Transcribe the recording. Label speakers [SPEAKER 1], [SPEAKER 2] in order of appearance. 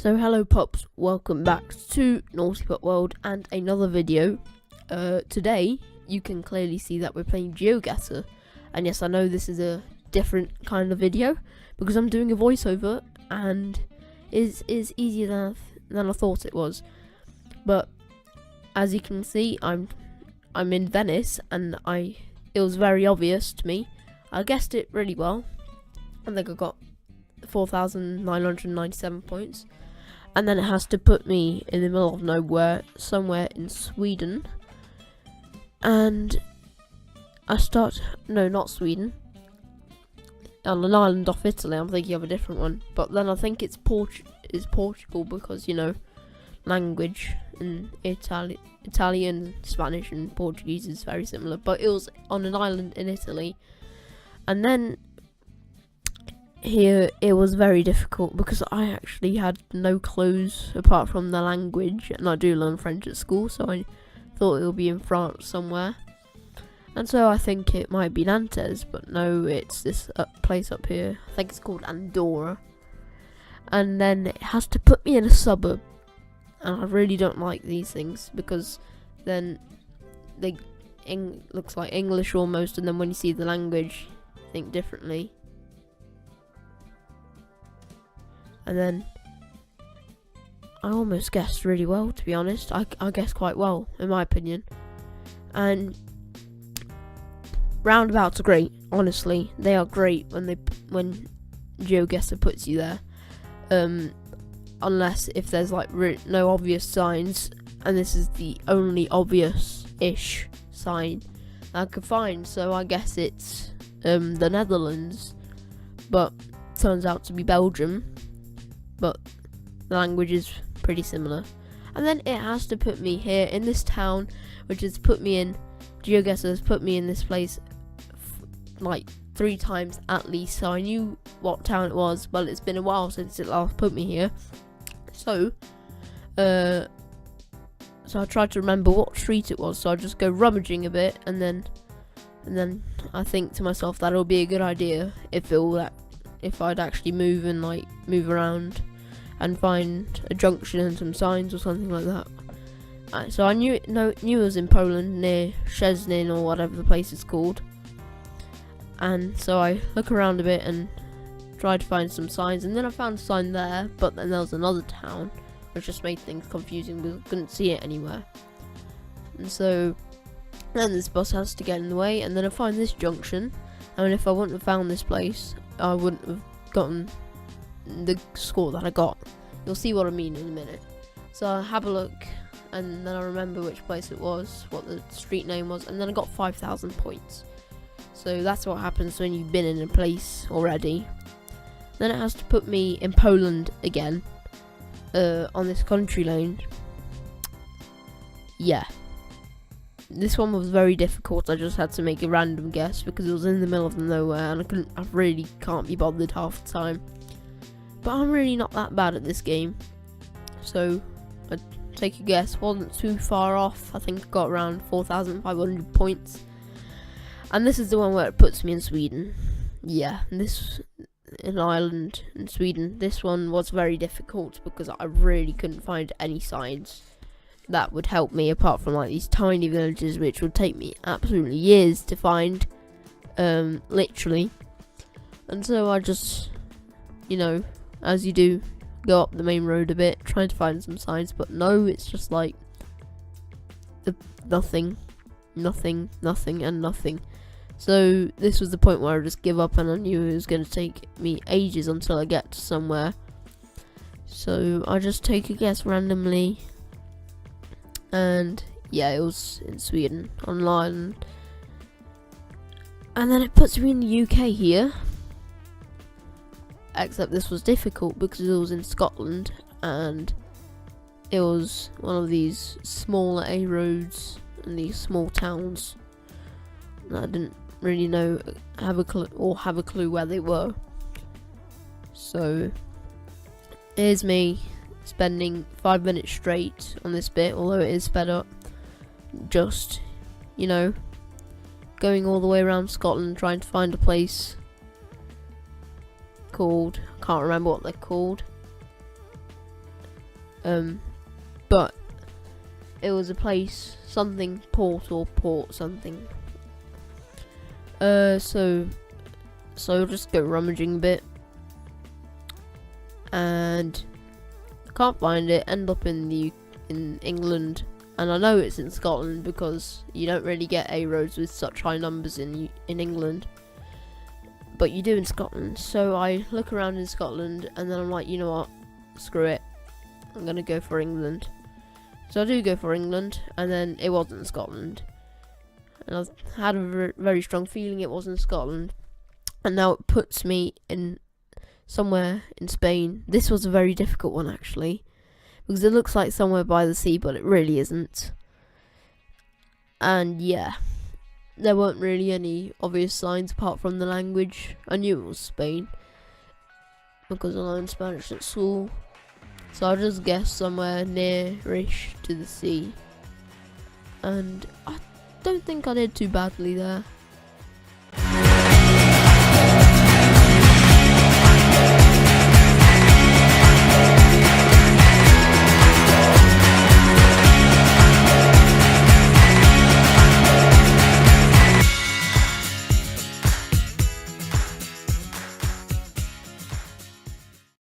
[SPEAKER 1] So hello pups, welcome back to NaughtyPupWorld and another video. Today you can clearly see that we're playing GeoGuessr, and yes, I know this is a different kind of video because I'm doing a voiceover and is easier than I thought it was. But as you can see, I'm in Venice, and it was very obvious to me. I guessed it really well. I think I got 4,997 points. And then it has to put me in the middle of nowhere, somewhere in Sweden. And no, not Sweden. On an island off Italy. I'm thinking of a different one. But then I think it's Portugal because, you know, language in Italian, Spanish and Portuguese is very similar. But it was on an island in Italy. And then here it was very difficult because I actually had no clues apart from the language, and I do learn French at school, so I thought it would be in France somewhere, and so I think it might be Nantes, but no, it's this place up here. I think it's called Andorra, and then it has to put me in a suburb, and I really don't like these things because then they looks like English almost, and then when you see the language, think differently. And then I almost guessed really well, to be honest. I guessed quite well, in my opinion. And roundabouts are great, honestly. They are great when GeoGuessr puts you there. Unless if there's like no obvious signs, and this is the only obvious-ish sign I could find. So I guess it's the Netherlands, but turns out to be Belgium. But the language is pretty similar. And then it has to put me here in this town, which has put me in, GeoGuessr has put me in this place like 3 times at least, so I knew what town it was, but it's been a while since it last put me here. So I tried to remember what street it was, so I just go rummaging a bit, and then I think to myself that it'll be a good idea if I'd actually move around and find a junction and some signs or something like that. So I knew it was in Poland, near Szczecin or whatever the place is called. And so I look around a bit and try to find some signs, and then I found a sign there, but then there was another town, which just made things confusing because I couldn't see it anywhere. And so then this bus has to get in the way, and then I find this junction. And if I wouldn't have found this place, I wouldn't have gotten the score that I got. You'll see what I mean in a minute. So I have a look, and then I remember which place it was, what the street name was, and then I got 5,000 points. So that's what happens when you've been in a place already. Then it has to put me in Poland again, on this country lane. Yeah. This one was very difficult. I just had to make a random guess because it was in the middle of nowhere, and I really can't be bothered half the time. But I'm really not that bad at this game, so I take a guess. Wasn't too far off. I think I got around 4,500 points. And this is the one where it puts me in Sweden. Yeah, this an island in Sweden. This one was very difficult because I really couldn't find any signs that would help me, apart from like these tiny villages which would take me absolutely years to find, literally. And so I just, you know, as you do, go up the main road a bit trying to find some signs, but no, it's just like nothing and nothing. So this was the point where I just give up, and I knew it was going to take me ages until I get to somewhere. So I just take a guess randomly. And yeah, it was in Sweden, on an island. And then it puts me in the UK here. Except this was difficult because it was in Scotland, and it was one of these smaller A roads in these small towns. And I didn't really have a clue where they were. So here's me spending 5 minutes straight on this bit, although it is sped up, just, you know, going all the way around Scotland trying to find a place called, can't remember what they're called, But it was a place, something port or port something. So I'll just go rummaging a bit, and can't find it. End up in England, and I know it's in Scotland because you don't really get A roads with such high numbers in England, but you do in Scotland. So I look around in Scotland, and then I'm like, you know what, screw it, I'm gonna go for England. So I do go for England, and then it wasn't Scotland, and I had a very strong feeling it wasn't Scotland, and now it puts me in somewhere in Spain. This was a very difficult one actually, because it looks like somewhere by the sea, but it really isn't. And yeah, there weren't really any obvious signs apart from the language. I knew it was Spain because I learned Spanish at school, so I just guessed somewhere near-ish to the sea, and I don't think I did too badly there.